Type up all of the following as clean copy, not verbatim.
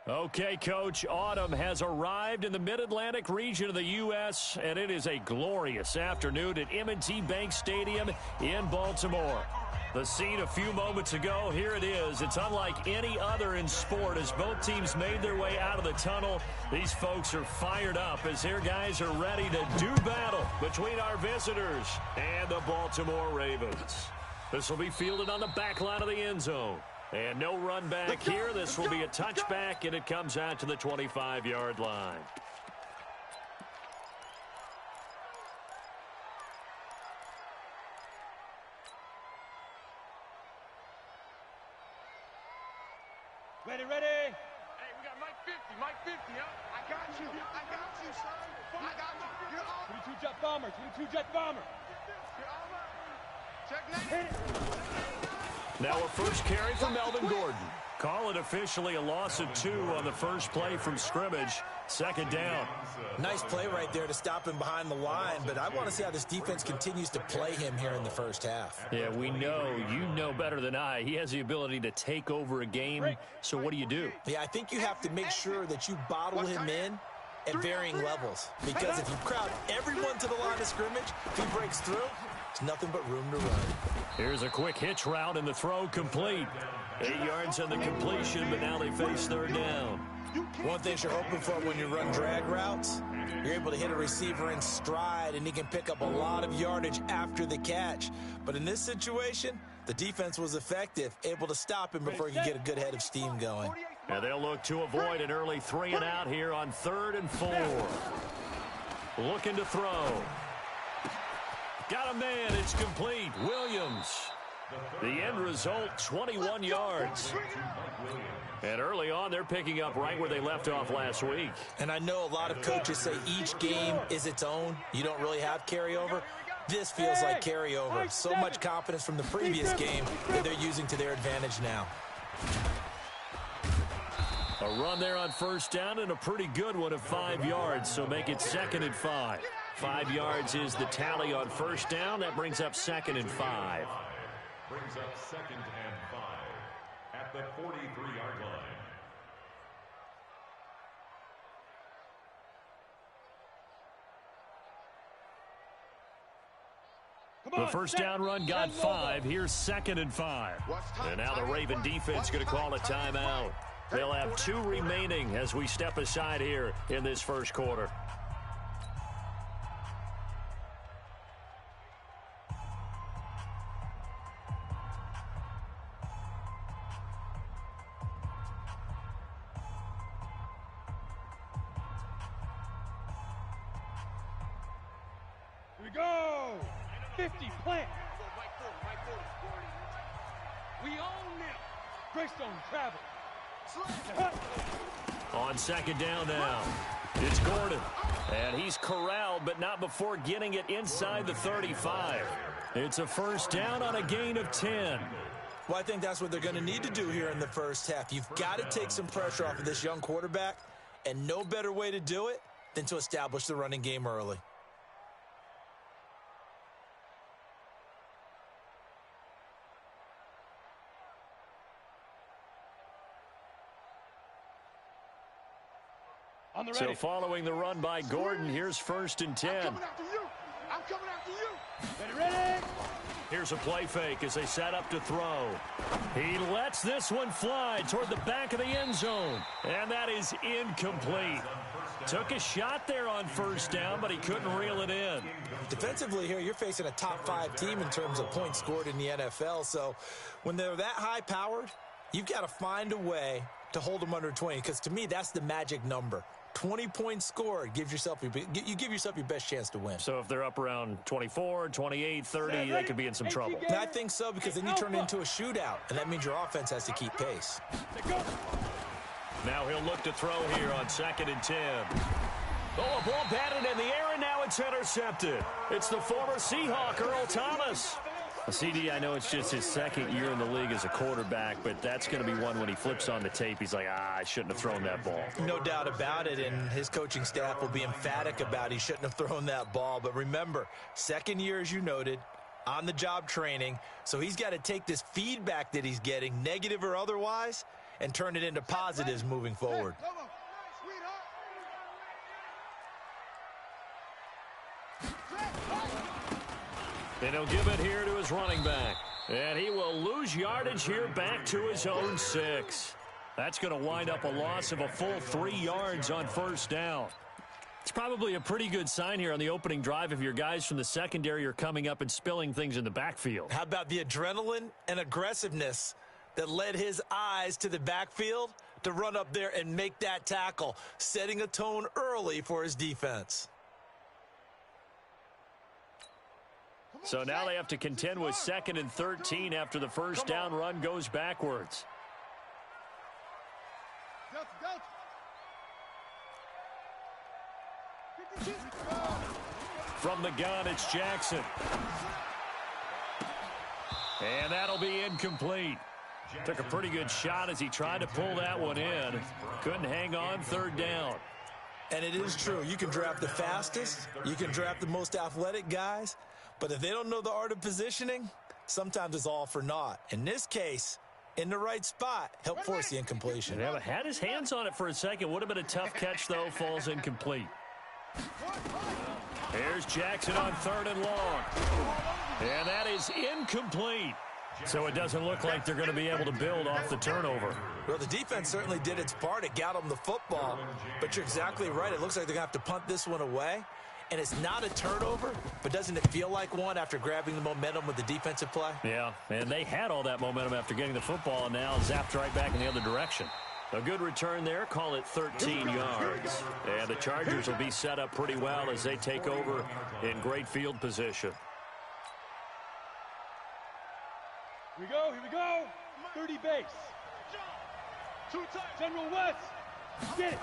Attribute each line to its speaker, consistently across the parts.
Speaker 1: Okay, Coach, autumn has arrived in the Mid-Atlantic region of the U.S., and it is a glorious afternoon at M&T Bank Stadium in Baltimore. The scene a few moments ago, here it is. It's unlike any other in sport as both teams made their way out of the tunnel. These folks are fired up as their guys are ready to do battle between our visitors and the Baltimore Ravens. This will be fielded on the back line of the end zone. And no run back here. This will be a touchback, and it comes out to the 25-yard line.
Speaker 2: Ready, ready.
Speaker 3: Hey, we got Mike 50, Mike 50, huh? I got you, son. I got you. You're on.
Speaker 2: 22 jet bomber, 22 jet bomber.
Speaker 3: You're on. Check next.
Speaker 1: Now a first carry for Melvin Gordon. Call it officially a loss of 2 on the first play from scrimmage. Second down.
Speaker 4: Nice play right there to stop him behind the line, but I want to see how this defense continues to play him here in the first half.
Speaker 1: Yeah, we know. You know better than I. He has the ability to take over a game, so what do?
Speaker 4: Yeah, I think you have to make sure that you bottle him in at varying levels, because if you crowd everyone to the line of scrimmage, if he breaks through, there's nothing but room to run.
Speaker 1: Here's a quick hitch route, and the throw complete. 8 yards on the completion, but now they face third down.
Speaker 4: One thing you're hoping for when you run drag routes, you're able to hit a receiver in stride, and he can pick up a lot of yardage after the catch. But in this situation, the defense was effective, able to stop him before he could get a good head of steam going.
Speaker 1: And they'll look to avoid an early 3 and out here on 3rd and 4. Looking to throw. Got a man. It's complete. Williams. The end result, 21 yards. And early on, they're picking up right where they left off last week.
Speaker 4: And I know a lot of coaches say each game is its own. You don't really have carryover. This feels like carryover. So much confidence from the previous game that they're using to their advantage now.
Speaker 1: A run there on first down and a pretty good one of 5 yards, so make it 2nd and 5. 5 yards is the tally on first down. That brings up 2nd and 5.
Speaker 5: Brings up 2nd and 5 at the 43-yard line.
Speaker 1: The first down run got 5. Here's 2nd and 5. And now the Raven defense going to call a timeout. They'll have 2 remaining as we step aside here in this first quarter.
Speaker 2: Here we go. 50, plant. We own them. Greystone travel.
Speaker 1: On second down now, it's Gordon. And he's corralled, but not before getting it inside the 35. It's a first down on a gain of 10.
Speaker 4: Well, I think that's what they're going to need to do here in the first half. You've got to take some pressure off of this young quarterback, and no better way to do it than to establish the running game early.
Speaker 1: So following the run by Gordon, here's 1st and 10.
Speaker 3: I'm coming after you.
Speaker 2: Ready.
Speaker 1: Here's a play fake as they set up to throw. He lets this one fly toward the back of the end zone. And that is incomplete. Took a shot there on first down, but he couldn't reel it in.
Speaker 4: Defensively here, you're facing a top 5 team in terms of points scored in the NFL. So when they're that high-powered, you've got to find a way to hold them under 20, because to me, that's the magic number. 20 points scored, you give yourself your best chance to win.
Speaker 1: So if they're up around 24, 28, 30, they could be in some trouble.
Speaker 4: And I think so, because then you turn it into a shootout, and that means your offense has to keep pace.
Speaker 1: Now he'll look to throw here on 2nd and 10. Oh, a ball batted in the air, and now it's intercepted. It's the former Seahawk, Earl Thomas. CD, I know it's just his 2nd year in the league as a quarterback, but that's going to be one when he flips on the tape, he's like, I shouldn't have thrown that ball.
Speaker 4: No doubt about it, and his coaching staff will be emphatic about he shouldn't have thrown that ball. But remember, 2nd year, as you noted, on-the-job training, so he's got to take this feedback that he's getting, negative or otherwise, and turn it into positives moving forward.
Speaker 1: And he'll give it here to his running back. And he will lose yardage here back to his own 6. That's going to wind up a loss of a full 3 yards on first down. It's probably a pretty good sign here on the opening drive if your guys from the secondary are coming up and spilling things in the backfield.
Speaker 4: How about the adrenaline and aggressiveness that led his eyes to the backfield to run up there and make that tackle, setting a tone early for his defense.
Speaker 1: So now they have to contend with 2nd and 13 after the first down run goes backwards. From the gun, it's Jackson. And that'll be incomplete. Took a pretty good shot as he tried to pull that one in. Couldn't hang on, 3rd down.
Speaker 4: And it is true. You can draft the fastest. You can draft the most athletic guys. But if they don't know the art of positioning, sometimes it's all for naught. In this case, in the right spot, helped force the incompletion.
Speaker 1: Yeah, but had his hands on it for a second. Would have been a tough catch, though. Falls incomplete. Here's Jackson on 3rd and long. And that is incomplete. So it doesn't look like they're going to be able to build off the turnover.
Speaker 4: Well, the defense certainly did its part. It got them the football. But you're exactly right. It looks like they're going to have to punt this one away. And it's not a turnover, but doesn't it feel like one after grabbing the momentum with the defensive play?
Speaker 1: Yeah, and they had all that momentum after getting the football, and now zapped right back in the other direction. A good return there. Call it 13 yards. And the Chargers will be set up pretty well as they take over in great field position.
Speaker 2: Here we go. 30 base. General West. Get it.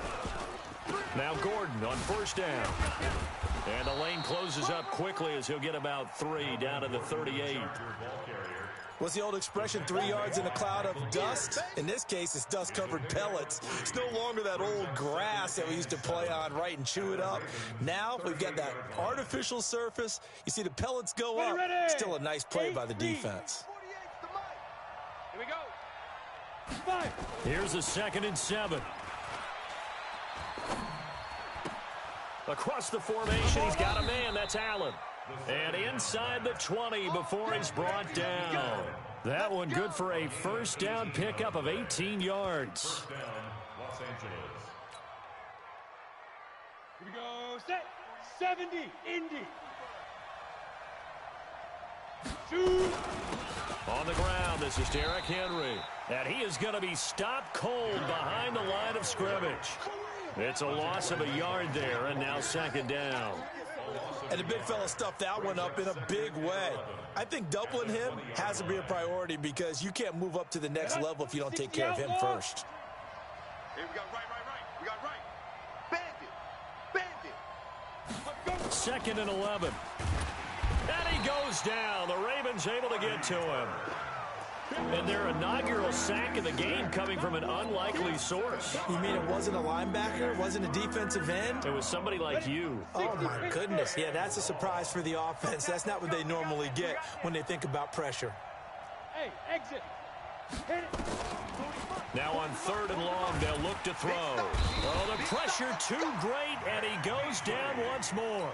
Speaker 1: Now Gordon on first down. And the lane closes up quickly as he'll get about 3 down to the 38.
Speaker 4: What's the old expression, 3 yards in a cloud of dust? In this case, it's dust-covered pellets. It's no longer that old grass that we used to play on, right, and chew it up. Now we've got that artificial surface. You see the pellets go up. Still a nice play by the defense.
Speaker 3: Here we go.
Speaker 1: Here's a 2nd and 7. Across the formation, he's got a man. That's Allen. And inside the 20 before he's brought down. That one good for a first down pickup of 18 yards.
Speaker 2: Here we go. Set. 70. Indy. Shoot.
Speaker 1: On the ground, this is Derrick Henry. And he is going to be stopped cold behind the line of scrimmage. It's a loss of a yard there, and now 2nd down.
Speaker 4: And the big fella stuffed that one up in a big way. I think doubling him has to be a priority because you can't move up to the next level if you don't take care of him first.
Speaker 3: Hey, we got right. We got right. Bandit.
Speaker 1: 2nd and 11. And he goes down. The Ravens able to get to him. And their inaugural sack of the game coming from an unlikely source.
Speaker 4: You mean it wasn't a linebacker? It wasn't a defensive end?
Speaker 1: It was somebody like you.
Speaker 4: Oh, my goodness. Yeah, that's a surprise for the offense. That's not what they normally get when they think about pressure.
Speaker 2: Hey, exit. Hit it.
Speaker 1: Now on 3rd and long, they'll look to throw. Oh, the pressure too great, and he goes down once more.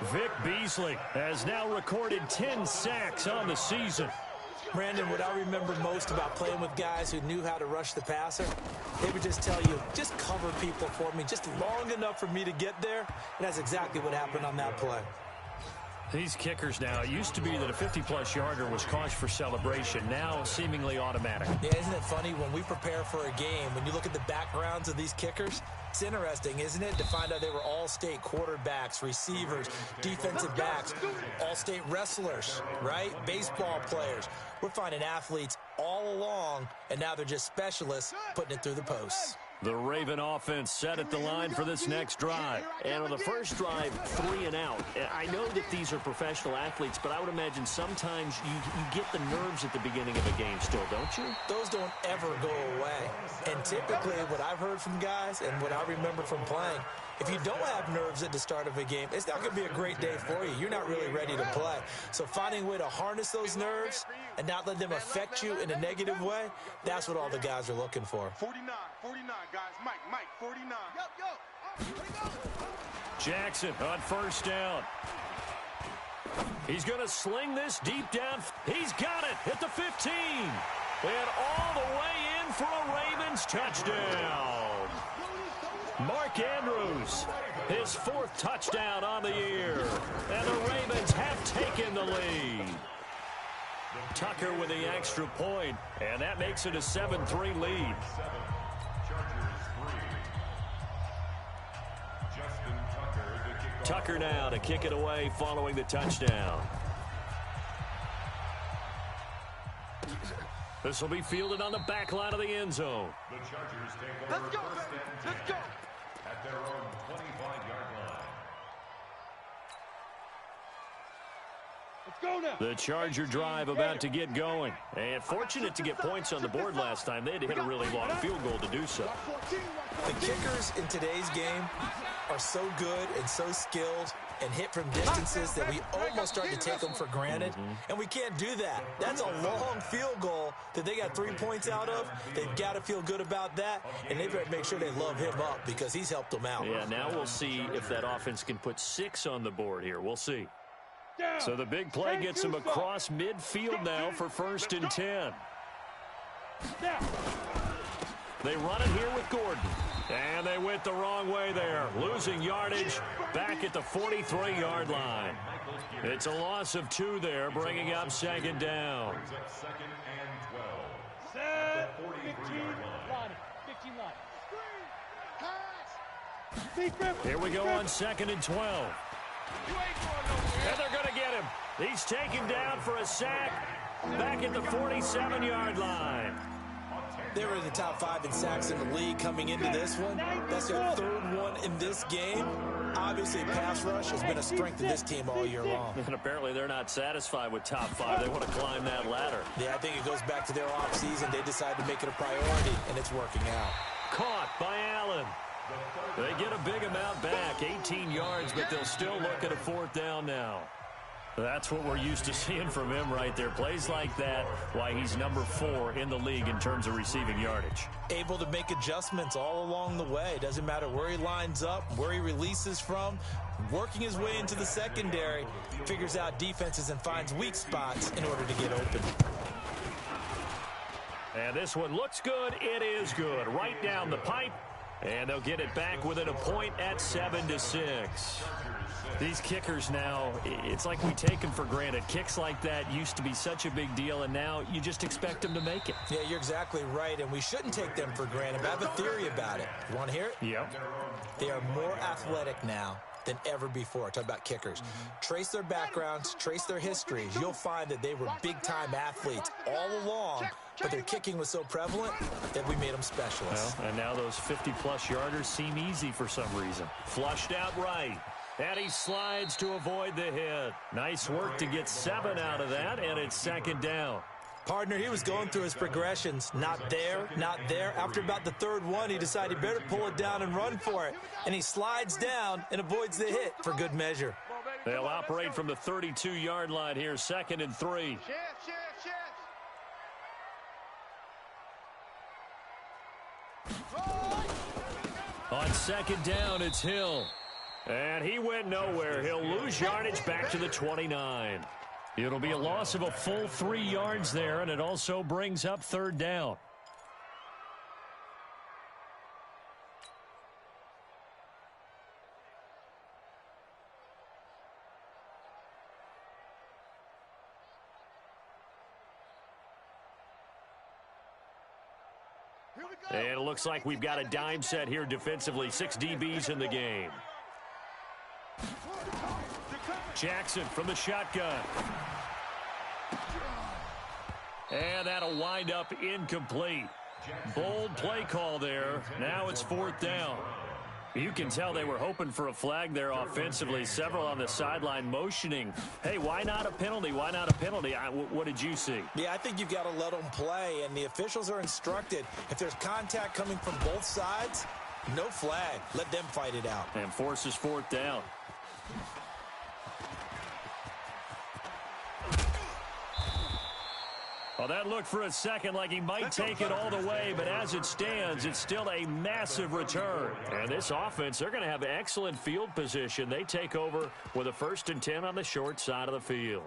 Speaker 1: Vic Beasley has now recorded 10 sacks on the season.
Speaker 4: Brandon, what I remember most about playing with guys who knew how to rush the passer, they would just tell you, just cover people for me, just long enough for me to get there. And that's exactly what happened on that play.
Speaker 1: These kickers now, it used to be that a 50-plus yarder was cause for celebration. Now seemingly automatic.
Speaker 4: Yeah, isn't it funny when we prepare for a game, when you look at the backgrounds of these kickers, it's interesting, isn't it, to find out they were all-state quarterbacks, receivers, defensive backs, all-state wrestlers, right? Baseball players. We're finding athletes all along, and now they're just specialists putting it through the posts.
Speaker 1: The Raven offense set at the line for this next drive. And on the first drive, 3 and out. I know that these are professional athletes, but I would imagine sometimes you get the nerves at the beginning of a game still, don't you?
Speaker 4: Those don't ever go away. And typically what I've heard from guys and what I remember from playing, If you don't have nerves at the start of a game, it's not going to be a great day for you. You're not really ready to play. So finding a way to harness those nerves and not let them affect you in a negative way, that's what all the guys are looking for.
Speaker 3: 49, guys. Mike, 49.
Speaker 1: Jackson on first down. He's going to sling this deep down. He's got it at the 15. And all the way in for a Ravens touchdown. Mark Andrews, his 4th touchdown on the year. And the Ravens have taken the lead. Tucker with the extra point, and that makes it a 7-3 lead. Tucker now to kick it away following the touchdown. This will be fielded on the back line of the end zone.
Speaker 5: The Chargers take over
Speaker 3: Let's go,
Speaker 5: first
Speaker 3: baby.
Speaker 5: and 10
Speaker 3: Let's go.
Speaker 5: at their own 25-yard line.
Speaker 2: Let's go now.
Speaker 1: The Charger drive about to get going. And fortunate to get points on the board last time. They had to hit a really long field goal to do so.
Speaker 4: The kickers in today's game are so good and so skilled and hit from distances that we almost start to take them for granted. And we can't do that. That's a long field goal that they got 3 points out of. They've got to feel good about that, and they better make sure they love him up because he's helped them out.
Speaker 1: Yeah, now we'll see if that offense can put 6 on the board here. We'll see. So the big play gets him across midfield now for 1st and 10. They run it here with Gordon. And they went the wrong way there. Losing yardage back at the 43-yard line. It's a loss of 2 there, bringing up 2nd down.
Speaker 5: Brings up 2nd and 12.
Speaker 2: Set.
Speaker 5: 43-yard line.
Speaker 2: 15 line.
Speaker 1: Here we go on 2nd and 12. And they're going to get him. He's taken down for a sack back at the 47-yard line.
Speaker 4: They were in the top 5 in sacks in the league coming into this one. That's their 3rd one in this game. Obviously, pass rush has been a strength of this team all year long.
Speaker 1: And apparently they're not satisfied with top 5. They want to climb that ladder.
Speaker 4: Yeah, I think it goes back to their offseason. They decided to make it a priority, and it's working out.
Speaker 1: Caught by Allen. They get a big amount back, 18 yards, but they'll still look at a 4th down now. That's what we're used to seeing from him right there. Plays like that, why he's number 4 in the league in terms of receiving yardage.
Speaker 4: Able to make adjustments all along the way. Doesn't matter where he lines up, where he releases from. Working his way into the secondary, figures out defenses and finds weak spots in order to get open.
Speaker 1: And this one looks good. It is good. Right down the pipe. And they'll get it back within a point at 7-6. These kickers now, it's like we take them for granted. Kicks like that used to be such a big deal, and now you just expect them to make it.
Speaker 4: Yeah, you're exactly right, and we shouldn't take them for granted. But I have a theory about it. You want to hear it?
Speaker 1: Yep.
Speaker 4: They are more athletic now than ever before. Talk about kickers. Trace their backgrounds, trace their histories. You'll find that they were big-time athletes all along, but their kicking was so prevalent that we made them specialists.
Speaker 1: Well, and now those 50-plus yarders seem easy for some reason. Flushed out right. And he slides to avoid the hit. Nice work to get 7 out of that, and it's 2nd down.
Speaker 4: Partner, he was going through his progressions. Not there, not there. After about the 3rd one, he decided he better pull it down and run for it. And he slides down and avoids the hit for good measure.
Speaker 1: They'll operate from the 32-yard line here, 2nd and 3. On 2nd down, it's Hill. And he went nowhere. He'll lose yardage back to the 29. It'll be a loss of a full 3 yards there, and it also brings up 3rd down. And it looks like we've got a dime set here defensively. 6 DBs in the game. Jackson from the shotgun. And that'll wind up incomplete. Bold play call there. Now it's 4th down. You can tell they were hoping for a flag there offensively. Several on the sideline motioning. Hey, why not a penalty? Why not a penalty? What did you see?
Speaker 4: Yeah, I think you've got to let them play, and the officials are instructed. If there's contact coming from both sides, No flag. Let them fight it out.
Speaker 1: And forces fourth down. Well, that looked for a second like he might take it all the way, but as it stands, it's still a massive return. And this offense, they're going to have excellent field position. They take over with a 1st and 10 on the short side of the field.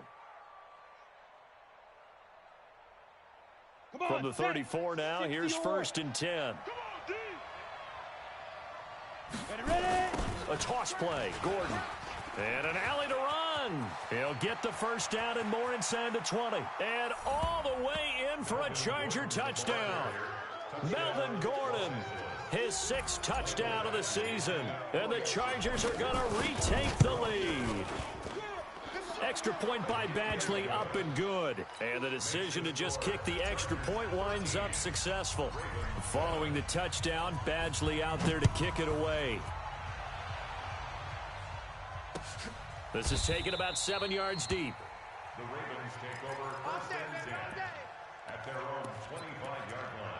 Speaker 1: From the 34 now, here's 1st and 10. A toss play, Gordon. And an alley to run. He'll get the first down and more inside the 20. And all the way in for a Charger touchdown. Melvin Gordon, his 6th touchdown of the season. And the Chargers are going to retake the lead. Extra point by Badgley, up and good. And the decision to just kick the extra point winds up successful. Following the touchdown, Badgley out there to kick it away. This is taken about 7 yards deep.
Speaker 5: The Ravens take over 1st and 10 at their own 25-yard line.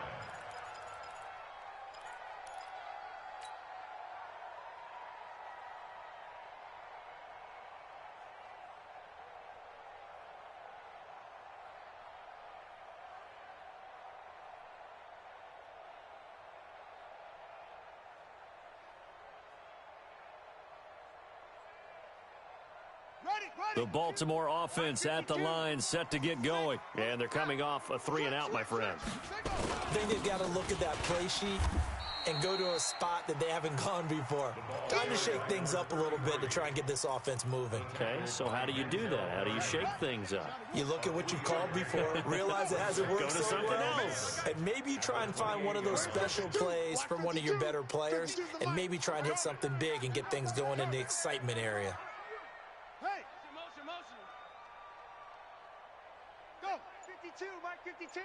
Speaker 1: The Baltimore offense at the line, set to get going. And they're coming off a 3-and-out, my friend.
Speaker 4: I think they've got to look at that play sheet and go to a spot that they haven't gone before. Time to shake things up a little bit to try and get this offense moving.
Speaker 1: Okay, so how do you do that? How do you shake things up?
Speaker 4: You look at what you've called before, realize it hasn't worked
Speaker 1: Go to
Speaker 4: so
Speaker 1: something
Speaker 4: well,
Speaker 1: else.
Speaker 4: and maybe you try and find one of those special plays from one of your better players, and maybe try and hit something big and get things going in the excitement area.
Speaker 3: Hey! Motion. Go! 52, Mike 52.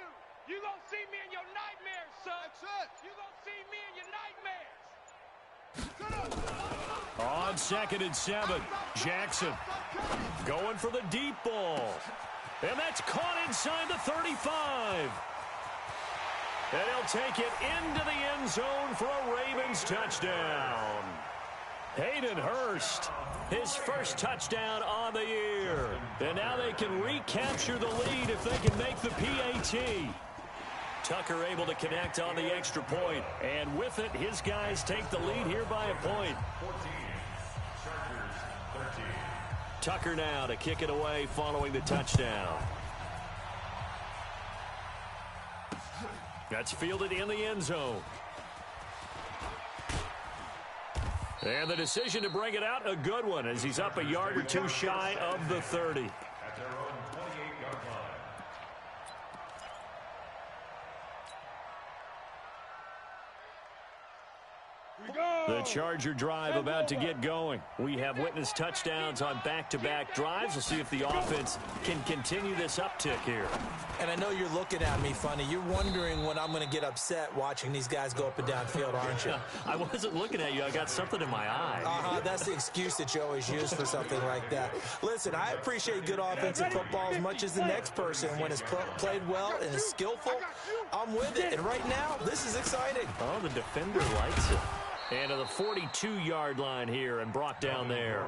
Speaker 3: You gonna see me in your nightmares, son. That's it. You gonna see me in your nightmares.
Speaker 1: On 2nd and 7, Jackson going for the deep ball. And that's caught inside the 35. And he'll take it into the end zone for a Ravens touchdown. Hayden Hurst, his 1st touchdown on the year. And now they can recapture the lead if they can make the PAT. Tucker able to connect on the extra point. And with it, his guys take the lead here by a point.
Speaker 5: 14, Chargers 13.
Speaker 1: Tucker now to kick it away following the touchdown. That's fielded in the end zone. And the decision to bring it out, a good one, as he's up a yard or two shy of the 30.
Speaker 5: At their own 28-yard line.
Speaker 1: The Charger drive about to get going. We have witnessed touchdowns on back-to-back drives. We'll see if the offense can continue this uptick here.
Speaker 4: And I know you're looking at me funny. You're wondering when I'm going to get upset watching these guys go up and down field, aren't you?
Speaker 1: I wasn't looking at you. I got something in my eye.
Speaker 4: That's the excuse that you always use for something like that. Listen, I appreciate good offensive football as much as the next person. When it's played well and is skillful, I'm with it. And right now, this is exciting.
Speaker 1: Oh, the defender likes it. And to the 42-yard line here and brought down there.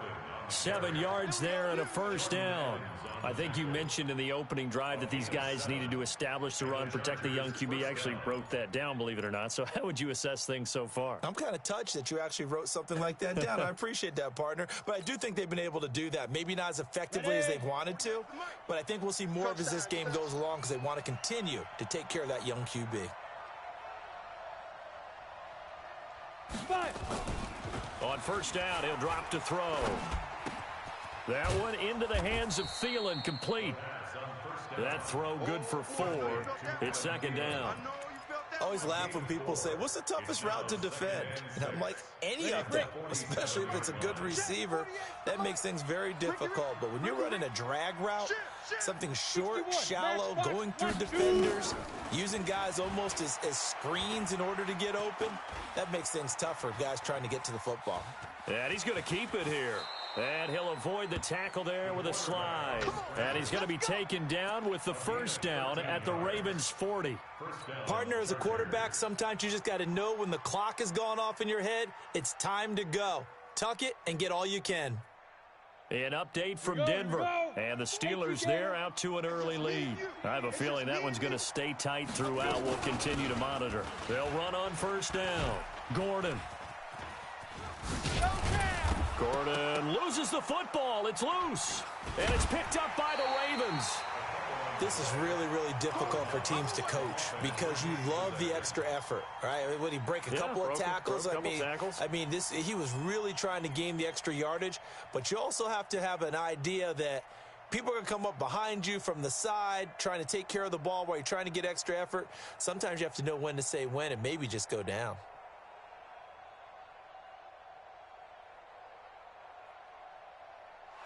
Speaker 1: 7 yards there and a first down. I think you mentioned in the opening drive that these guys needed to establish the run, protect the young QB. I actually wrote that down, believe it or not. So how would you assess things so far?
Speaker 4: I'm kind of touched that you actually wrote something like that down. I appreciate that, partner. But I do think they've been able to do that. Maybe not as effectively as they've wanted to, but I think we'll see more of as this game goes along because they want to continue to take care of that young QB.
Speaker 1: On first down, he'll drop to throw. That one into the hands of Thielen, complete. That throw good for 4. It's 2nd down.
Speaker 4: I always laugh when people say, what's the toughest route to defend? And I'm like, any of them, especially if it's a good receiver. That makes things very difficult. But when you're running a drag route, something short, shallow, going through defenders, using guys almost as screens in order to get open, that makes things tough for guys trying to get to the football.
Speaker 1: And he's going to keep it here. And he'll avoid the tackle there with a slide. And he's going to be taken down with the first down at the Ravens' 40.
Speaker 4: Partner, as a quarterback, sometimes you just got to know when the clock has gone off in your head, it's time to go. Tuck it and get all you can.
Speaker 1: An update from Denver, and the Steelers there out to an early lead. I have a feeling that one's going to stay tight throughout. We'll continue to monitor. They'll run on first down. Gordon. Gordon loses the football. It's loose, and it's picked up by the Ravens.
Speaker 4: This is really, really difficult for teams to coach because you love the extra effort, right? When he break a couple of tackles, I mean, he was really trying to gain the extra yardage, but you also have to have an idea that people are going to come up behind you from the side trying to take care of the ball while you're trying to get extra effort. Sometimes you have to know when to say when and maybe just go down.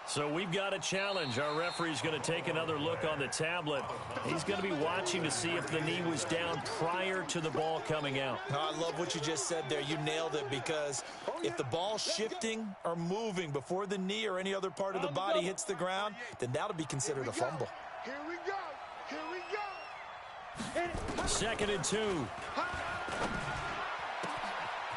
Speaker 1: So we've got a challenge. Our referee's going to take another look on the tablet. He's going to be watching to see if the knee was down prior to the ball coming out.
Speaker 4: I love what you just said there. You nailed it, because if the ball's shifting or moving before the knee or any other part of the body hits the ground, then that'll be considered a fumble.
Speaker 3: Here we go. Here we go.
Speaker 1: 2nd and 2.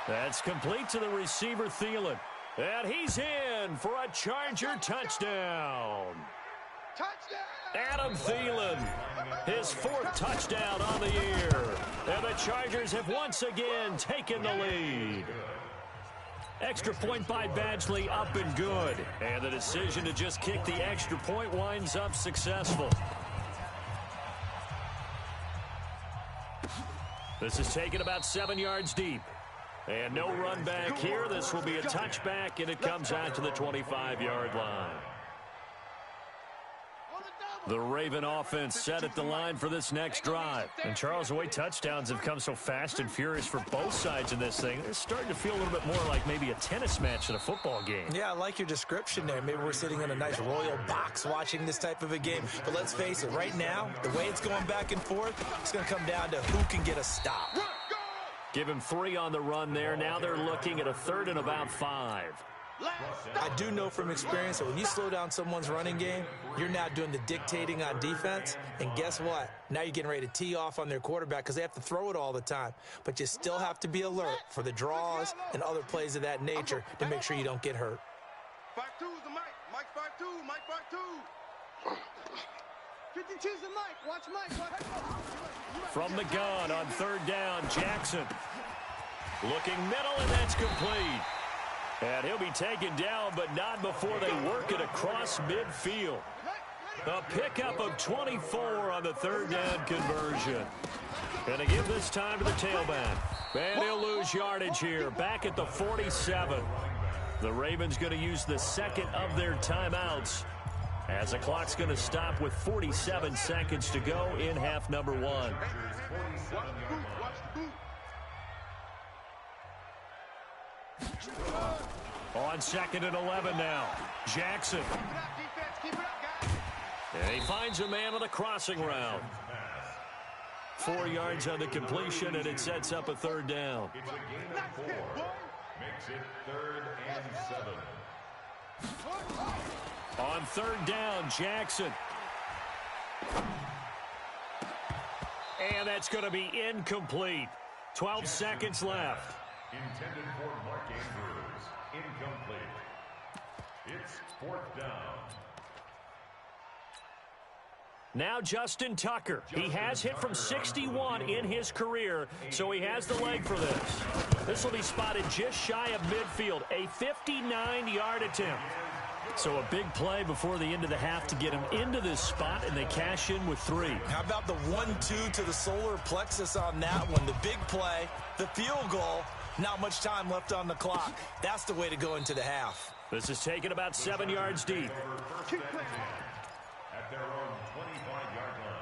Speaker 1: That's complete to the receiver, Thielen. And he's in for a Charger touchdown. Adam Thielen, his 4th touchdown on the year. And the Chargers have once again taken the lead. Extra point by Badgley, up and good. And the decision to just kick the extra point winds up successful. This is taken about 7 yards deep. And no run back here. This will be a touchback, and it comes out to the 25-yard line. The Raven offense set at the line for this next drive. And Charles, the way touchdowns have come so fast and furious for both sides in this thing, it's starting to feel a little bit more like maybe a tennis match than a football game. Yeah, I like your description there. Maybe we're sitting in a nice royal box watching this type of a game. But let's face it, right now, the way it's going back and forth, it's going to come down to who can get a stop. Give him 3 on the run there. Now they're looking at a 3rd and about 5.
Speaker 4: I do know from experience that when you slow down someone's running game, you're now doing the dictating on defense. And guess what? Now you're getting ready to tee off on their quarterback because they have to throw it all the time. But you still have to be alert for the draws and other plays of that nature to make sure you don't get hurt.
Speaker 3: 5-2's the Mike. Mike 5-2. Mike 5-2. 52's the Mike. Watch Mike.
Speaker 1: From the gun on 3rd down, Jackson. Looking middle, and that's complete. And he'll be taken down, but not before they work it across midfield. A pickup of 24 on the 3rd down conversion. Going to give this time to the tailback. And he'll lose yardage here, back at the 47. The Ravens going to use the 2nd of their timeouts, as the clock's going to stop with 47 seconds to go in half number 1. On 2nd and 11 now. Jackson. And he finds a man on a crossing route. 4 yards on the completion, and it sets up a 3rd down.
Speaker 5: It's a gain of 4. Makes it 3rd and 7.
Speaker 1: On 3rd down, Jackson. And that's going to be incomplete. 12 seconds left.
Speaker 5: Intended for Mark Andrews. Incomplete. It's 4th down.
Speaker 1: Now Justin Tucker. He has hit from 61 in his career, so he has the leg for this. This will be spotted just shy of midfield. A 59-yard attempt. So a big play before the end of the half to get him into this spot, and they cash in with 3.
Speaker 4: How about the 1-2 to the solar plexus on that one? The big play, the field goal, not much time left on the clock. That's the way to go into the half.
Speaker 1: This is taken about 7 yards deep.
Speaker 5: At their own 25-yard line.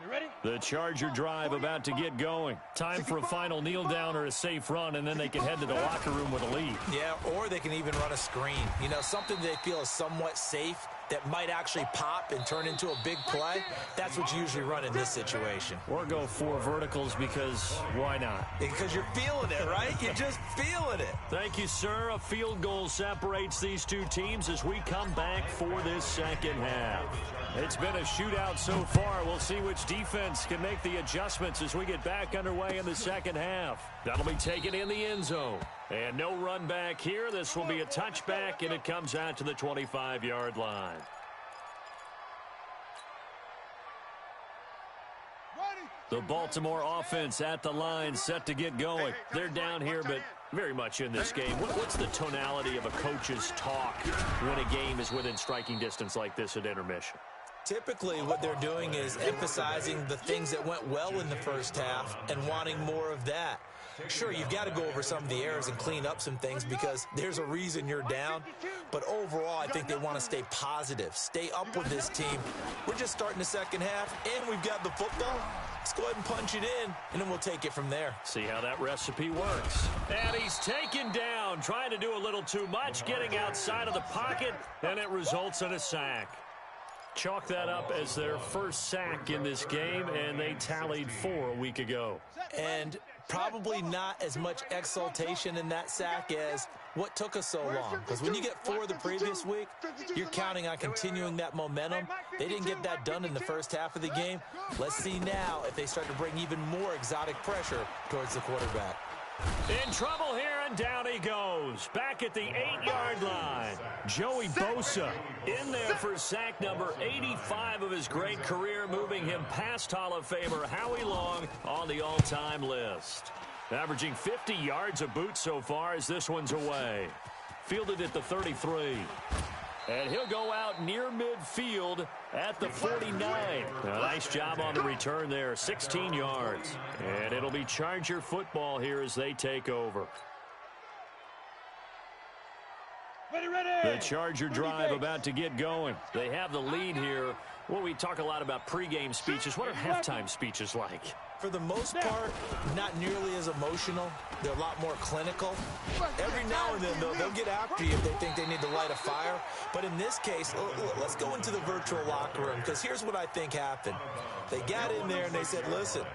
Speaker 2: You ready?
Speaker 1: The Charger drive about to get going. Time for a final kneel down or a safe run, and then they can head to the locker room with a lead.
Speaker 4: Yeah, or they can even run a screen. You know, something they feel is somewhat safe that might actually pop and turn into a big play, that's what you usually run in this situation.
Speaker 1: Or go 4 verticals because why not?
Speaker 4: Because you're feeling it, right? You're just feeling it.
Speaker 1: Thank you, sir. A field goal separates these two teams as we come back for this second half. It's been a shootout so far. We'll see which defense can make the adjustments as we get back underway in the second half. That'll be taken in the end zone. And no run back here. This will be a touchback, and it comes out to the 25-yard line. The Baltimore offense at the line, set to get going. They're down here, but very much in this game. What's the tonality of a coach's talk when a game is within striking distance like this at intermission?
Speaker 4: Typically, what they're doing is emphasizing the things that went well in the first half and wanting more of that. Sure, you've got to go over some of the errors and clean up some things because there's a reason you're down. But overall, I think they want to stay positive, stay up with this team. We're just starting the second half, and we've got the football. Let's go ahead and punch it in, and then we'll take it from there.
Speaker 1: See how that recipe works. And he's taken down, trying to do a little too much, getting outside of the pocket, and it results in a sack. Chalk that up as their first sack in this game, and they tallied 4 a week ago.
Speaker 4: And probably not as much exultation in that sack as what took us so long. Because when you get 4 the previous week, you're counting on continuing that momentum. They didn't get that done in the first half of the game. Let's see now if they start to bring even more exotic pressure towards the quarterback.
Speaker 1: In trouble here, and down he goes. Back at the 8-yard line. Joey Bosa in there for sack number 85 of his great career, moving him past Hall of Famer Howie Long on the all-time list. Averaging 50 yards a boot so far as this one's away. Fielded at the 33. And he'll go out near midfield at the 49. A nice job on the return there, 16 yards. And it'll be Charger football here as they take over. The Charger drive about to get going. They have the lead here. Well, we talk a lot about pregame speeches. What are halftime speeches like?
Speaker 4: For the most part, not nearly as emotional. They're a lot more clinical. Every now and then, though, they'll get after you if they think they need to light a fire. But in this case, let's go into the virtual locker room, because here's what I think happened. They got in there and they said, listen,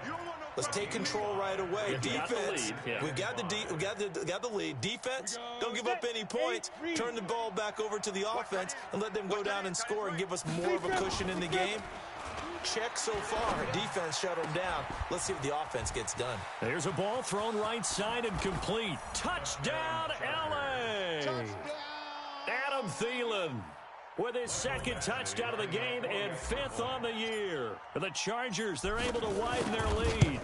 Speaker 4: let's take control right away. Defense, we've got the lead. Defense, don't give up any points. Turn the ball back over to the offense and let them go down and score and give us more of a cushion in the game. Check so far. Defense shut them down. Let's see if the offense gets done.
Speaker 1: There's a ball thrown right side and complete. Touchdown, L.A. Adam Thielen with his second touchdown of the game and 5th on the year. The Chargers, they're able to widen their lead.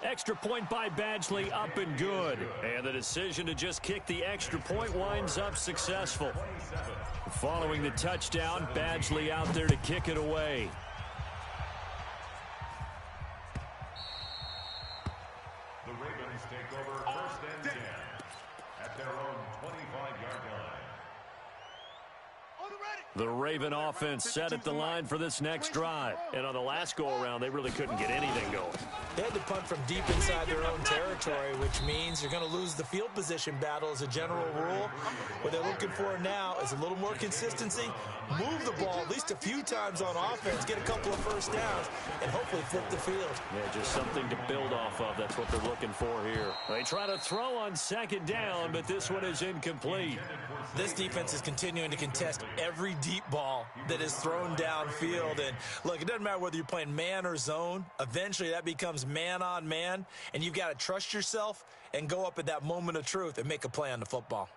Speaker 1: Extra point by Badgley, up and good. And the decision to just kick the extra point winds up successful. Following the touchdown, Badgley out there to kick it away.
Speaker 5: The Ravens take over 1st and 10 at their own 25-yard line.
Speaker 1: The Raven offense set at the line for this next drive. And on the last go-around, they really couldn't get anything going.
Speaker 4: They had to punt from deep inside their own territory, which means you're going to lose the field position battle as a general rule. What they're looking for now is a little more consistency, move the ball at least a few times on offense, get a couple of first downs, and hopefully flip the field.
Speaker 1: Yeah, just something to build off of. That's what they're looking for here. They try to throw on 2nd down, but this one is incomplete.
Speaker 4: This defense is continuing to contest every deep ball that is thrown downfield. And look, it doesn't matter whether you're playing man or zone. Eventually that becomes man on man, and you've got to trust yourself and go up at that moment of truth and make a play on the football.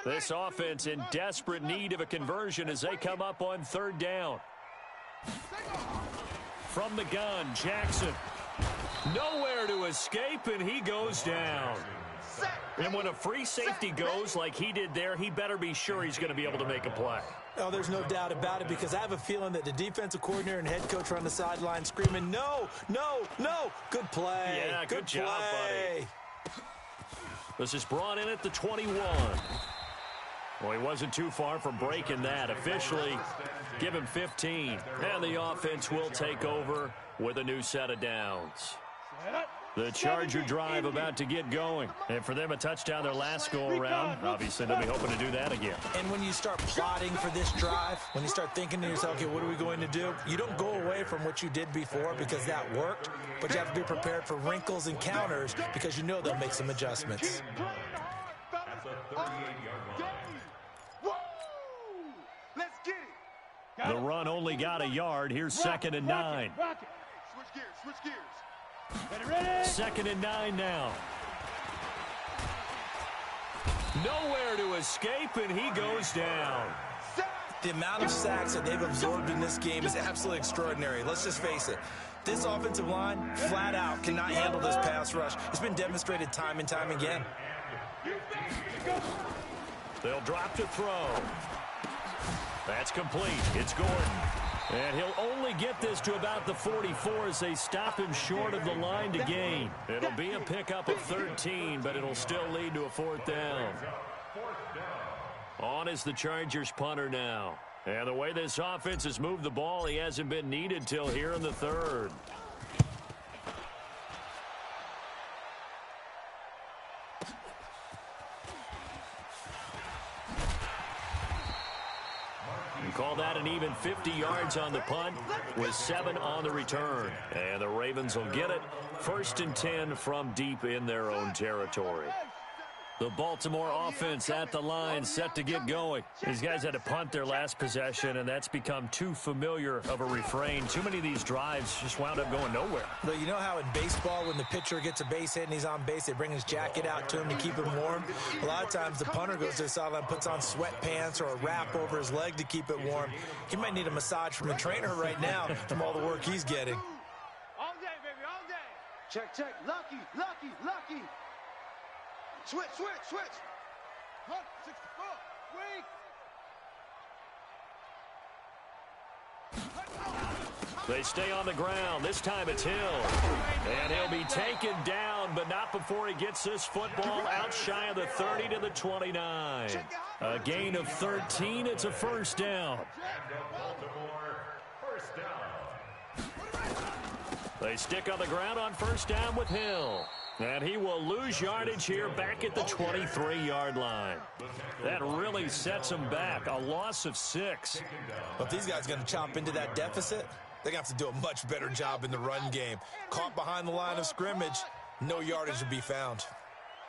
Speaker 1: This offense in desperate need of a conversion as they come up on 3rd down. From the gun, Jackson. Nowhere to escape, and he goes down. And when a free safety goes like he did there, he better be sure he's going to be able to make a play.
Speaker 4: Oh, there's no doubt about it, because I have a feeling that the defensive coordinator and head coach are on the sideline screaming, no, no, no. Good play.
Speaker 1: Yeah, good job, buddy. This is brought in at the 21. Well, he wasn't too far from breaking that. Officially, give him 15. And the offense will take over with a new set of downs. The Charger drive about to get going. And for them, a touchdown their last go-around. Obviously, they'll be hoping to do that again.
Speaker 4: And when you start plotting for this drive, when you start thinking to yourself, okay, what are we going to do? You don't go away from what you did before because that worked, but you have to be prepared for wrinkles and counters because you know they'll make some adjustments.
Speaker 5: That's a 38-yard line.
Speaker 3: Let's get it.
Speaker 1: The run only got a yard. Here's 2nd and 9.
Speaker 3: Switch gears, switch gears.
Speaker 1: 2nd and 9 now. Nowhere to escape, and he goes down.
Speaker 4: The amount of sacks that they've absorbed in this game is absolutely extraordinary. Let's just face it. This offensive line, flat out, cannot handle this pass rush. It's been demonstrated time and time again.
Speaker 1: They'll drop to throw. That's complete. It's Gordon. And he'll only get this to about the 44 as they stop him short of the line to gain. It'll be a pickup of 13, but it'll still lead to a 4th down. On is the Chargers punter now. And the way this offense has moved the ball, he hasn't been needed till here in the 3rd. Call that an even 50 yards on the punt with 7 on the return. And the Ravens will get it. 1st and 10 from deep in their own territory. The Baltimore offense at the line, set to get going. These guys had to punt their last possession, and that's become too familiar of a refrain. Too many of these drives just wound up going nowhere.
Speaker 4: But you know how in baseball, when the pitcher gets a base hit and he's on base, they bring his jacket out to him to keep him warm? A lot of times the punter goes to the sideline, puts on sweatpants or a wrap over his leg to keep it warm. He might need a massage from the trainer right now from all the work he's getting.
Speaker 3: All day, baby, all day. Check, check. Lucky, lucky, lucky. Switch, switch, switch. 64. Weak.
Speaker 1: They stay on the ground. This time it's Hill. And he'll be taken down, but not before he gets this football out shy of the 30 to the 29. A gain of 13. It's a 1st down.
Speaker 5: Baltimore, 1st down.
Speaker 1: They stick on the ground on 1st down with Hill. And he will lose yardage here back at the 23-yard line. That really sets him back. A loss of 6.
Speaker 4: But if these guys are going to chop into that deficit, they're going to have to do a much better job in the run game. Caught behind the line of scrimmage, no yardage will be found.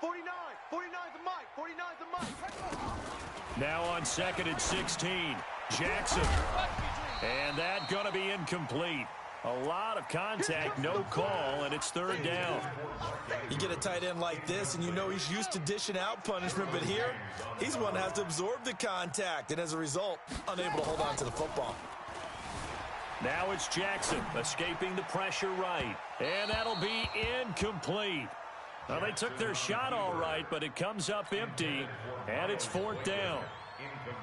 Speaker 3: 49, 49's the mic, 49's the mic.
Speaker 1: Now on 2nd and 16, Jackson. And that going to be incomplete. A lot of contact, no call, and it's 3rd down.
Speaker 4: You get a tight end like this, and you know he's used to dishing out punishment, but here, he's one that has to absorb the contact, and as a result, unable to hold on to the football.
Speaker 1: Now it's Jackson escaping the pressure right, and that'll be incomplete. Well, they took their shot all right, but it comes up empty, and it's 4th down.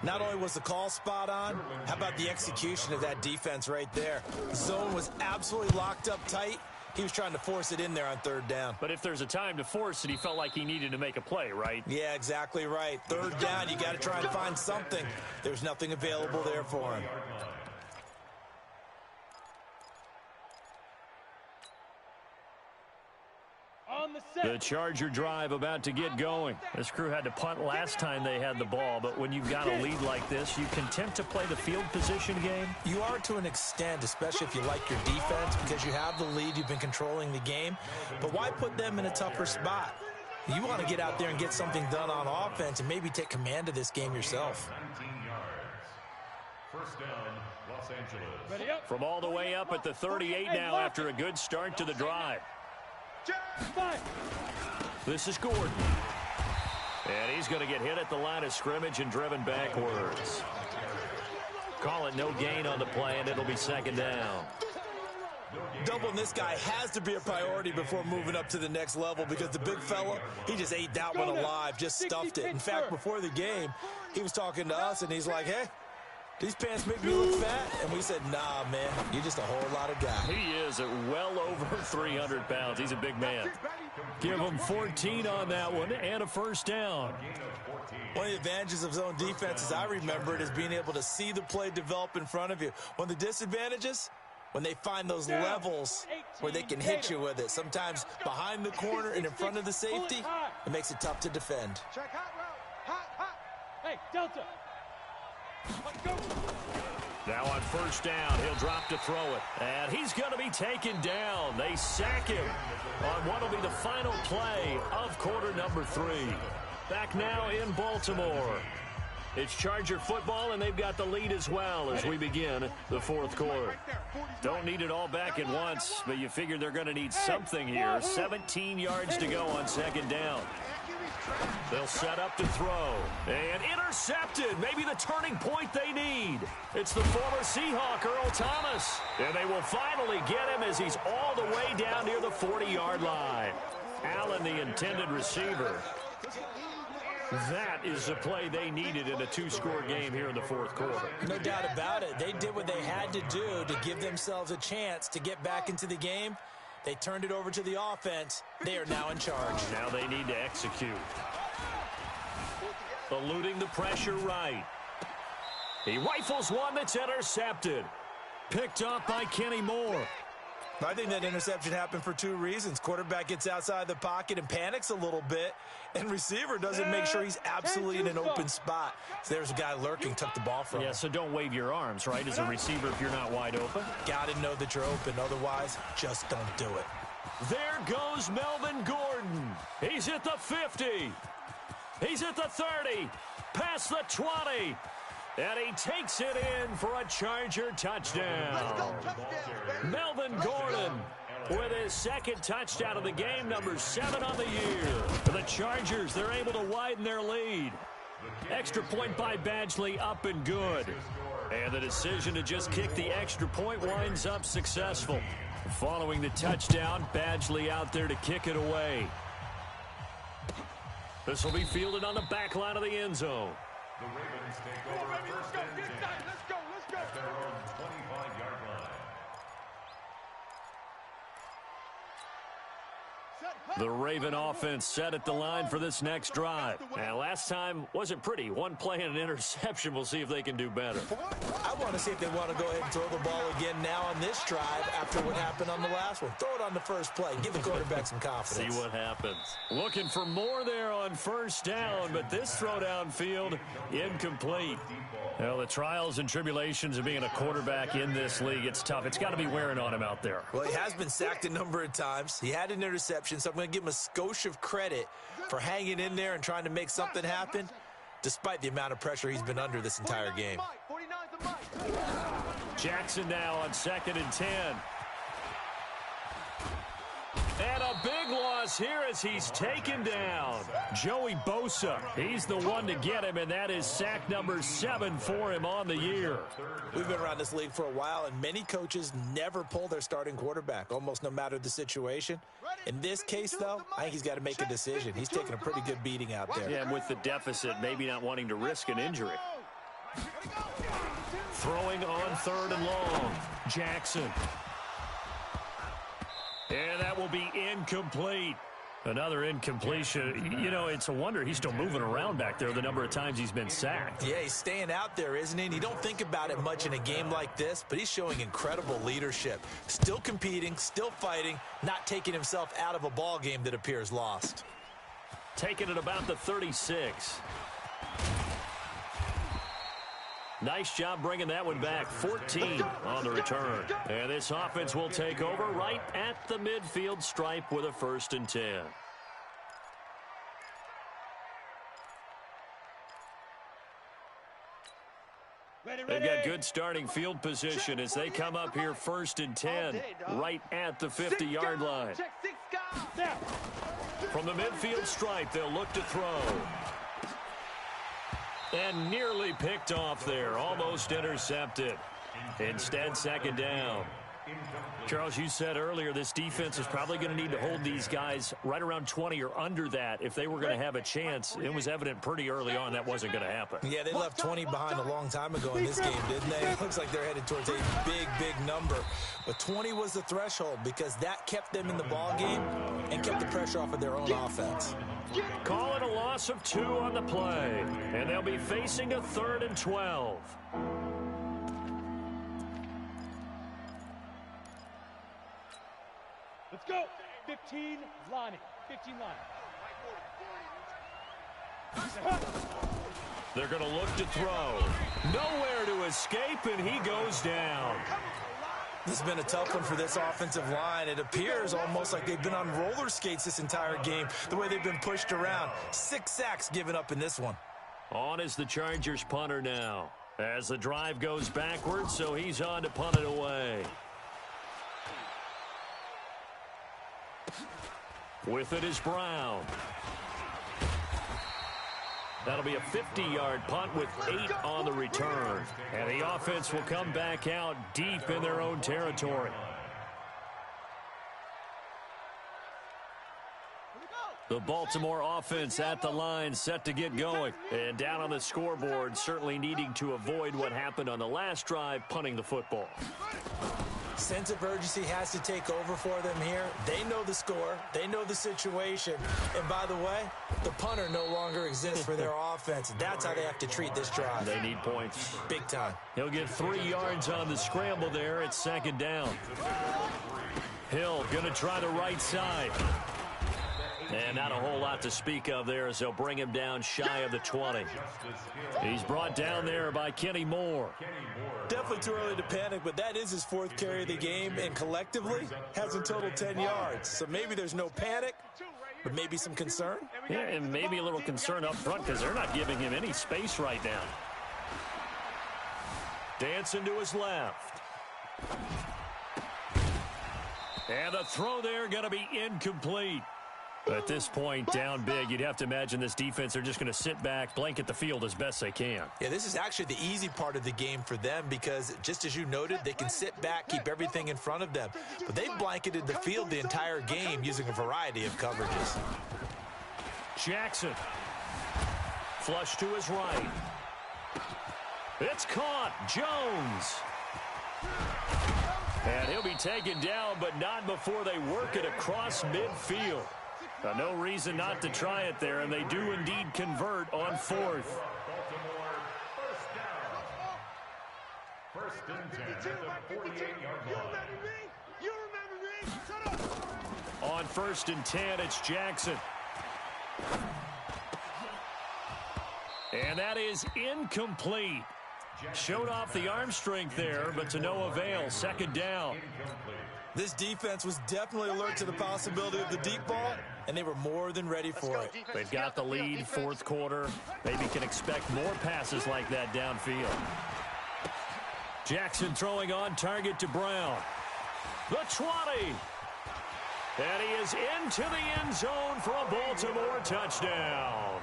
Speaker 4: Not only was the call spot on, how about the execution of that defense right there? The zone was absolutely locked up tight. He was trying to force it in there on 3rd down.
Speaker 1: But if there's a time to force it, he felt like he needed to make a play, right?
Speaker 4: Yeah, exactly right. 3rd down, you got to try and find something. There's nothing available there for him.
Speaker 1: The Charger drive about to get going. This crew had to punt last time they had the ball, but when you've got a lead like this, you content to play the field position game?
Speaker 4: You are to an extent, especially if you like your defense, because you have the lead, you've been controlling the game. But why put them in a tougher spot? You want to get out there and get something done on offense and maybe take command of this game yourself.
Speaker 5: 19 yards. 1st down, Los Angeles.
Speaker 1: From all the way up at the 38 now after a good start to the drive. This is Gordon. And he's going to get hit at the line of scrimmage and driven backwards. Call it no gain on the play, and it'll be 2nd down.
Speaker 4: Doubling this guy has to be a priority before moving up to the next level because the big fella, he just ate that one alive, just stuffed it. In fact, before the game, he was talking to us, and he's like, hey, these pants make me look fat. And we said, nah, man, you're just a whole lot of guy.
Speaker 1: He is at well over 300 pounds. He's a big man. Give him 14 on that one and a 1st down.
Speaker 4: One of the advantages of zone defense, as I remember it, is being able to see the play develop in front of you. One of the disadvantages, when they find those levels where they can hit you with it. Sometimes behind the corner and in front of the safety, it makes it tough to defend.
Speaker 3: Check hot route. Hot, hot.
Speaker 2: Hey, Delta. Go.
Speaker 1: Now on first down, he'll drop to throw it. And he's going to be taken down. They sack him on what will be the final play of quarter number 3. Back now in Baltimore. It's Charger football, and they've got the lead as well as we begin the fourth quarter. Don't need it all back at once, but you figure they're going to need something here. 17 yards to go on second down. They'll set up to throw. And intercepted. Maybe the turning point they need. It's the former Seahawk, Earl Thomas. And they will finally get him as he's all the way down near the 40-yard line. Allen, the intended receiver. That is the play they needed in a 2-score game here in the fourth quarter.
Speaker 4: No doubt about it. They did what they had to do to give themselves a chance to get back into the game. They turned it over to the offense. They are now in charge.
Speaker 1: Now they need to execute. Eluding the pressure right. He rifles one that's intercepted. Picked up by Kenny Moore.
Speaker 4: I think that interception happened for 2 reasons. Quarterback gets outside the pocket and panics a little bit, and receiver doesn't make sure he's absolutely in an open spot. So there's a guy lurking, took the ball from him.
Speaker 1: Yeah, so don't wave your arms, right, as a receiver if you're not wide open.
Speaker 4: Got to know that you're open. Otherwise, just don't do it.
Speaker 1: There goes Melvin Gordon. He's at the 50. He's at the 30. Past the 20. And he takes it in for a Charger touchdown. Melvin Gordon with his second touchdown of the game, number 7 on the year. For the Chargers, they're able to widen their lead. Extra point by Badgley, up and good. And the decision to just kick the extra point winds up successful. Following the touchdown, Badgley out there to kick it away. This will be fielded on the back line of the end zone.
Speaker 5: The Ravens take over first and 10 at their own 25-yard line.
Speaker 1: The Raven offense set at the line for this next drive. And last time wasn't pretty. One play and an interception. We'll see if they can do better.
Speaker 4: I want to see if they want to go ahead and throw the ball again now on this drive after what happened on the last one. Throw it on the first play. Give the quarterback some confidence.
Speaker 1: See what happens. Looking for more there on first down, but this throw downfield incomplete. Well, the trials and tribulations of being a quarterback in this league, it's tough. It's got to be wearing on him out there.
Speaker 4: Well, he has been sacked a number of times. He had an interception, so I'm going to give him a skosh of credit for hanging in there and trying to make something happen, despite the amount of pressure he's been under this entire game.
Speaker 1: Jackson now on 2nd and 10. And a big loss here as he's taken down. Joey Bosa, he's the one to get him, and that is sack number 7 for him on the year.
Speaker 4: We've been around this league for a while, and many coaches never pull their starting quarterback, almost no matter the situation. In this case, though, I think he's got to make a decision. He's taking a pretty good beating out there.
Speaker 1: Yeah, and with the deficit, maybe not wanting to risk an injury. Throwing on 3rd and long. Jackson. And that will be incomplete. Another incompletion. You know, it's a wonder he's still moving around back there the number of times he's been sacked.
Speaker 4: Yeah, he's staying out there, isn't he? And you don't think about it much in a game like this, but he's showing incredible leadership. Still competing, still fighting, not taking himself out of a ball game that appears lost.
Speaker 1: Taking it about the 36. Nice job bringing that one back. 14 on the return. And this offense will take over right at the midfield stripe with a 1st and 10. They've got good starting field position as they come up here 1st and 10 right at the 50-yard line. From the midfield stripe, they'll look to throw. And nearly picked off there. Almost intercepted. Instead, 2nd down. Charles, you said earlier this defense is probably going to need to hold these guys right around 20 or under that if they were going to have a chance. It was evident pretty early on that wasn't going to happen.
Speaker 4: Yeah, they left 20 behind a long time ago in this game, didn't they? It looks like they're headed towards a big, big number. But 20 was the threshold because that kept them in the ball game and kept the pressure off of their own offense.
Speaker 1: Call it a loss of 2 on the play. And they'll be facing a 3rd and 12.
Speaker 2: go. 15 line. 15 line.
Speaker 1: They're going to look to throw. Nowhere to escape, and he goes down.
Speaker 4: This has been a tough one for this offensive line. It appears almost like they've been on roller skates this entire game, the way they've been pushed around. 6 sacks given up in this one.
Speaker 1: On is the Chargers punter now, as the drive goes backwards, so he's on to punt it away. With it is Brown. That'll be a 50-yard punt with 8 on the return. And the offense will come back out deep in their own territory. The Baltimore offense at the line, set to get going. And down on the scoreboard, certainly needing to avoid what happened on the last drive, punting the football.
Speaker 4: Sense of urgency has to take over for them here. They know the score. They know the situation. And by the way, the punter no longer exists for their offense. That's how they have to treat this drive.
Speaker 1: They need points.
Speaker 4: Big time.
Speaker 1: He'll get 3 yards on the scramble there. It's 2nd down. Hill going to try the right side. And not a whole lot to speak of there as they'll bring him down shy of the 20. He's brought down there by Kenny Moore.
Speaker 4: Definitely too early to panic, but that is his 4th carry of the game, and collectively has in total 10 yards. So maybe there's no panic, but maybe some concern.
Speaker 1: Yeah, and maybe a little concern up front because they're not giving him any space right now. Dancing to his left. And the throw there going to be incomplete. At this point, down big, you'd have to imagine this defense, they're just going to sit back, blanket the field as best they can.
Speaker 4: Yeah, this is actually the easy part of the game for them because, just as you noted, they can sit back, keep everything in front of them. But they've blanketed the field the entire game using a variety of coverages.
Speaker 1: Jackson. Flush to his right. It's caught. Jones. And he'll be taken down, but not before they work it across midfield. No reason not to try it there, and they do indeed convert on 4th.
Speaker 5: Baltimore, first down. First and 10 at the 48-yard line.
Speaker 3: You remember me? Shut up.
Speaker 1: On 1st and 10, it's Jackson. And that is incomplete. Showed off the arm strength there, but to no avail. 2nd down.
Speaker 4: This defense was definitely alert to the possibility of the deep ball, and they were more than ready for it.
Speaker 1: They've got the lead, 4th quarter. Maybe can expect more passes like that downfield. Jackson throwing on target to Brown. The 20. And he is into the end zone for a Baltimore touchdown.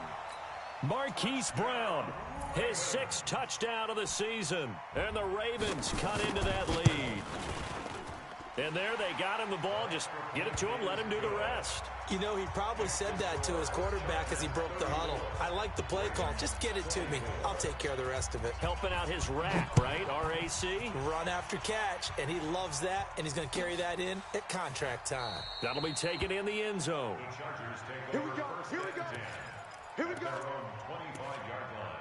Speaker 1: Marquise Brown, his 6th touchdown of the season. And the Ravens cut into that lead. And there they got him the ball. Just get it to him, let him do the rest.
Speaker 4: You know, he probably said that to his quarterback as he broke the huddle. I like the play call. Just get it to me. I'll take care of the rest of it.
Speaker 1: Helping out his rack, right? RAC.
Speaker 4: Run after catch, and he loves that, and he's going to carry that in at contract time.
Speaker 1: That'll be taken in the end zone.
Speaker 3: Here we go. Here we go. Here we go.
Speaker 5: 25-yard line.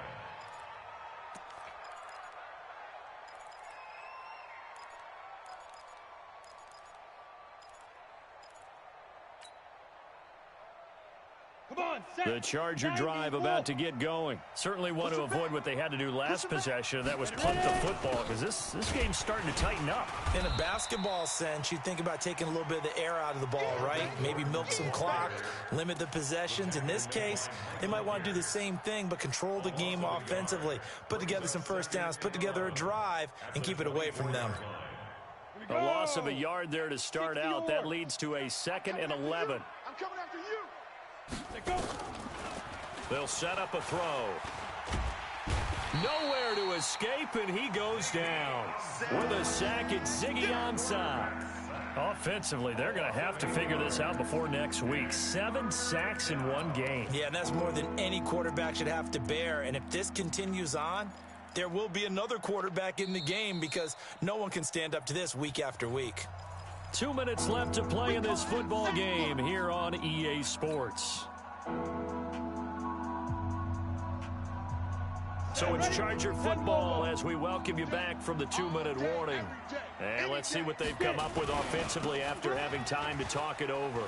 Speaker 1: The Charger drive about to get going. Certainly want to avoid what they had to do last possession. That was punt the football because this game's starting to tighten up.
Speaker 4: In a basketball sense, you think about taking a little bit of the air out of the ball, right? Maybe milk some clock, limit the possessions. In this case, they might want to do the same thing but control the game offensively. Put together some first downs, put together a drive, and keep it away from them.
Speaker 1: A loss of a yard there to start out. That leads to a 2nd and 11.
Speaker 3: I'm coming after you.
Speaker 1: They'll set up a throw. Nowhere to escape, and he goes down. With a sack, it's Ziggy Ansah. Offensively, they're going to have to figure this out before next week. 7 sacks in one game.
Speaker 4: Yeah, and that's more than any quarterback should have to bear. And if this continues on, there will be another quarterback in the game because no one can stand up to this week after week.
Speaker 1: 2 minutes left to play in this football game here on EA Sports. So it's Charger football as we welcome you back from the 2-minute warning. And let's see what they've come up with offensively after having time to talk it over.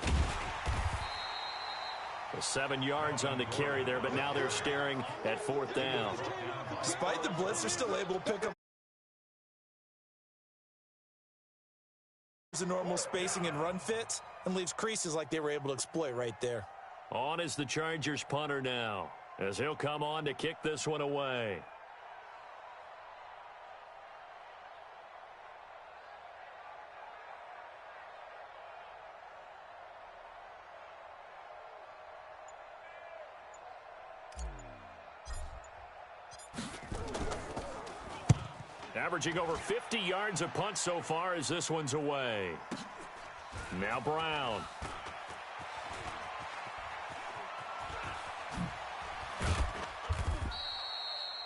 Speaker 1: Well, 7 yards on the carry there, but now they're staring at 4th down.
Speaker 4: Despite the blitz, they're still able to pick up the normal spacing and run fits and leaves creases like they were able to exploit right there.
Speaker 1: On is the Chargers punter now, as he'll come on to kick this one away. Averaging over 50 yards a punt so far as this one's away. Now Brown.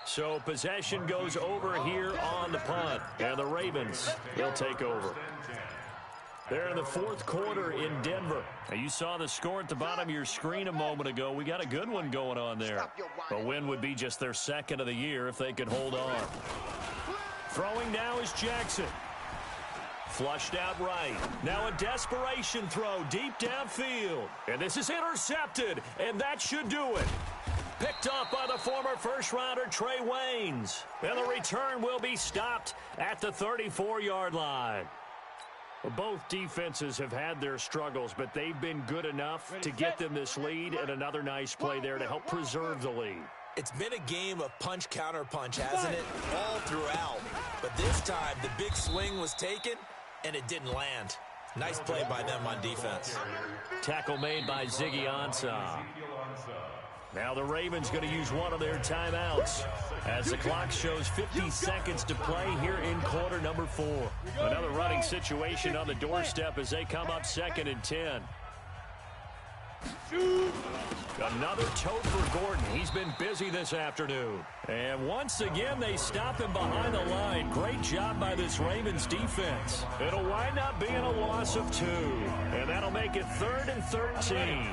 Speaker 1: So possession goes over here on the punt, and the Ravens will take over. They're in the 4th quarter in Denver. Now, you saw the score at the bottom of your screen a moment ago. We got a good one going on there. A win would be just their 2nd of the year if they could hold on. Throwing now is Jackson. Flushed out right. Now a desperation throw deep downfield. And this is intercepted, and that should do it. Picked up by the former first-rounder Trey Waynes. And the return will be stopped at the 34-yard line. Both defenses have had their struggles, but they've been good enough to get them this lead, and another nice play there to help preserve the lead.
Speaker 4: It's been a game of punch-counter-punch, hasn't it? All throughout. But this time, the big swing was taken, and it didn't land. Nice play by them on defense.
Speaker 1: Tackle made by Ziggy Ansah. Now the Ravens going to use one of their timeouts as the clock shows 50 seconds to play here in quarter number 4. Another running situation on the doorstep as they come up 2nd and 10. Another tote for Gordon. He's been busy this afternoon. And once again, they stop him behind the line. Great job by this Ravens defense. It'll wind up being a loss of 2. And that'll make it 3rd and 13.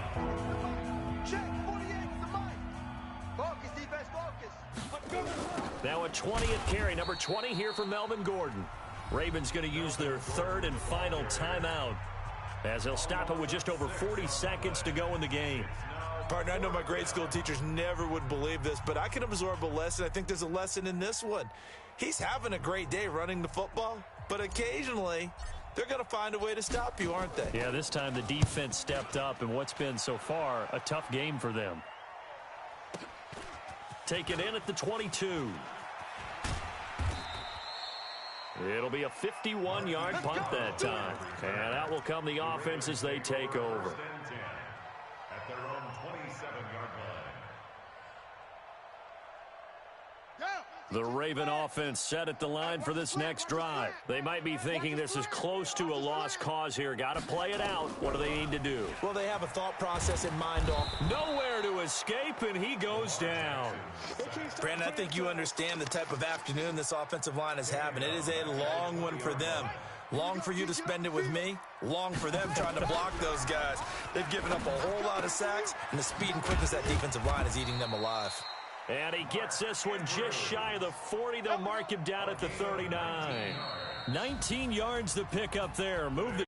Speaker 1: Now a 20th carry, number 20 here for Melvin Gordon. Ravens going to use their 3rd and final timeout as they'll stop it with just over 40 seconds to go in the game.
Speaker 4: Partner, I know my grade school teachers never would believe this, but I can absorb a lesson. I think there's a lesson in this one. He's having a great day running the football, but occasionally they're going to find a way to stop you, aren't they?
Speaker 1: Yeah, this time the defense stepped up in what's been so far a tough game for them. Take it in at the 22. It'll be a 51-yard punt that time. And out will come the offense as they take over.
Speaker 5: At their own 27-yard line.
Speaker 1: The Raven offense set at the line for this next drive. They might be thinking this is close to a lost cause here. Got to play it out. What do they need to do?
Speaker 4: Well, they have a thought process in mind.
Speaker 1: Nowhere to escape, and he goes down.
Speaker 4: Brandon, I think you understand the type of afternoon this offensive line is having. It is a long one for them. Long for you to spend it with me. Long for them trying to block those guys. They've given up a whole lot of sacks, and the speed and quickness of that defensive line is eating them alive.
Speaker 1: And he gets this one just shy of the 40. They'll mark him down at the 39. 19 yards to pick up there. Move the